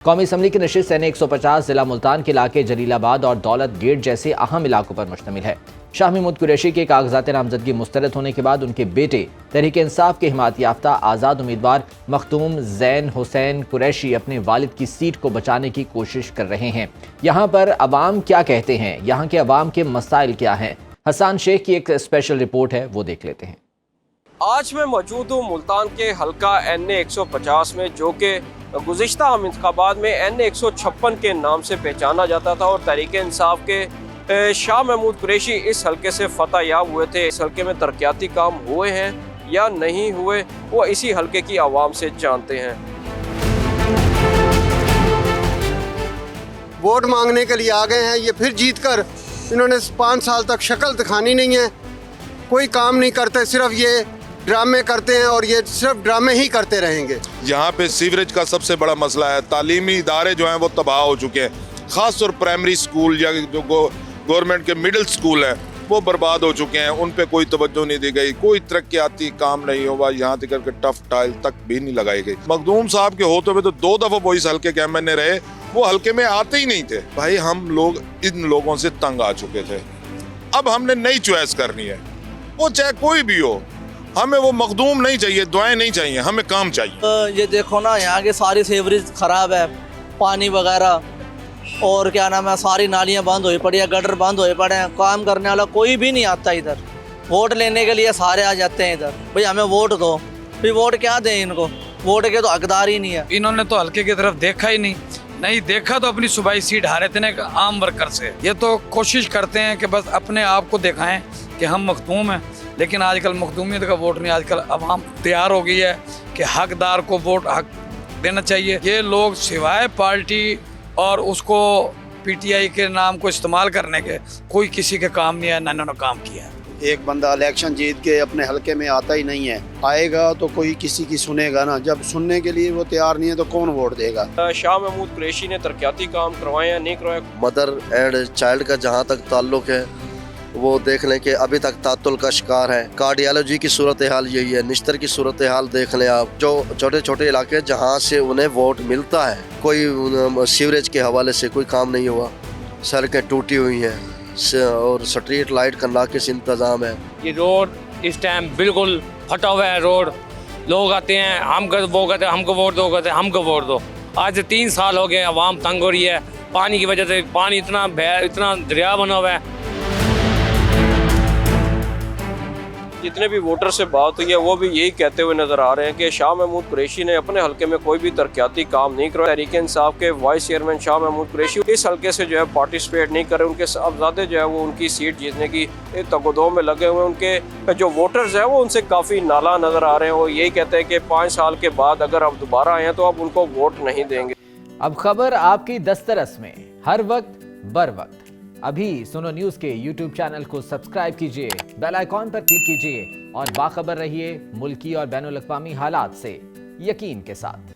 कौमी असम्बली की नशिस्त एन 150 जिला मुल्तान के इलाके जलीलाबाद और दौलत गेट जैसे अहम इलाकों पर मुश्तमिल है। शाह महमूद कुरैशी के कागजात नामजदगी मुस्तरद होने के बाद उनके बेटे तहरीक इंसाफ के हिमायत याफ्ता आज़ाद उम्मीदवार मखदूम ज़ैन हुसैन कुरैशी अपने वालिद की सीट को बचाने की कोशिश कर रहे हैं। यहाँ पर अवाम क्या कहते हैं, यहाँ के अवाम के मसाइल क्या हैं, हसन शेख की एक स्पेशल रिपोर्ट है, वो देख लेते हैं। आज मैं मौजूद हूँ मुल्तान के हल्का NA 150 में, जो कि गुज़िश्ता आम इंतखाबात में NA 156 के नाम से पहचाना जाता था और तहरीक इंसाफ के शाह महमूद कुरैशी इस हल्के से फतह याब हुए थे। इस हल्के में तरक्याती काम हुए हैं या नहीं हुए, वो इसी हल्के की आवाम से जानते हैं। वोट मांगने के लिए आ गए हैं, ये फिर जीत कर इन्होंने 5 साल तक शक्ल दिखानी नहीं है, कोई काम नहीं करते, सिर्फ ये ड्रामे करते हैं और ये सिर्फ ड्रामे ही करते रहेंगे। यहाँ पे सीवरेज का सबसे बड़ा मसला है, तालीमी इदारे जो हैं वो तबाह हो चुके हैं, ख़ास तौर प्राइमरी स्कूल या जो गवर्नमेंट के मिडिल स्कूल हैं वो बर्बाद हो चुके हैं, उन पे कोई तवज्जो नहीं दी गई, कोई तरक्याती काम नहीं हुआ, यहाँ तक के टफ टाइल तक भी नहीं लगाई गई। मखदूम साहब के होते हुए तो 2 दफ़ा वो इस हल्के के MNA रहे, वो हल्के में आते ही नहीं थे। भाई हम लोग इन लोगों से तंग आ चुके थे, अब हमने नई चॉइस करनी है, वो चाहे कोई भी हो, हमें वो मखदूम नहीं चाहिए, दुआएं नहीं चाहिए, हमें काम चाहिए। ये देखो ना, यहाँ की सारी सीवरेज खराब है, पानी वगैरह और क्या नाम है, सारी नालियाँ बंद हुई पड़ी है, गटर बंद हुए पड़े हैं, काम करने वाला कोई भी नहीं आता इधर। वोट लेने के लिए सारे आ जाते हैं इधर, भाई हमें वोट दो, भाई वोट क्या दें इनको, वोट के तो हकदार ही नहीं है। इन्होंने तो हल्के की तरफ देखा ही नहीं देखा तो अपनी सूबाई सीट हारे थे ना आम वर्कर से। ये तो कोशिश करते हैं कि बस अपने आप को दिखाएं कि हम मखदूम हैं, लेकिन आजकल मखदूमियत का वोट नहीं, आजकल अवाम तैयार हो गई है कि हकदार को वोट हक देना चाहिए। ये लोग सिवाय पार्टी और उसको PTI के नाम को इस्तेमाल करने के कोई किसी के काम नहीं है, ना इन्होंने काम किया है। एक बंदा इलेक्शन जीत के अपने हलके में आता ही नहीं है, आएगा तो कोई किसी की सुनेगा ना, जब सुनने के लिए वो तैयार नहीं है तो कौन वोट देगा। शाह महमूद कुरैशी ने तरक्याती काम करवाए या नहीं करवाए? मदर एंड चाइल्ड का जहाँ तक ताल्लुक है वो देख लें कि अभी तक तातुल का शिकार है। कार्डियोलॉजी की सूरत हाल यही है, निश्तर की सूरत हाल देख लें आप, जो छोटे छोटे इलाके जहाँ से उन्हें वोट मिलता है, कोई सीवरेज के हवाले से कोई काम नहीं हुआ, सड़कें टूटी हुई हैं और स्ट्रीट लाइट का नाकिस इंतज़ाम है। ये रोड इस टाइम बिल्कुल फटा हुआ है रोड, लोग आते हैं वो कहते हैं हमको वोट दो, कहते हैं हमको वोट दो। आज से 3 साल हो गए, आवाम तंग हो रही है पानी की वजह से, पानी इतना दरिया बना हुआ है। जितने भी वोटर से बात हुई है वो भी यही कहते हुए नजर आ रहे हैं कि शाह महमूद कुरैशी ने अपने हल्के में कोई भी तरक्याती काम नहीं करवाया। तहरीक इंसाफ के वाइस चेयरमैन शाह महमूद कुरैशी इस हल्के से जो है पार्टिसिपेट नहीं कर रहे, उनके साहबजादे जो है वो उनकी सीट जीतने की तगदो में लगे हुए, उनके जो वोटर्स हैं वो उनसे काफ़ी नाला नजर आ रहे हैं। वो यही कहते हैं कि 5 साल के बाद अगर अब दोबारा आए हैं तो अब उनको वोट नहीं देंगे। अब खबर आपकी दस्तरस में, हर वक्त बर वक्त। अभी सुनो न्यूज़ के YouTube चैनल को सब्सक्राइब कीजिए, बेल आइकॉन पर क्लिक कीजिए और बाखबर रहिए मुल्की और बैनुल अक़वामी हालात से यकीन के साथ।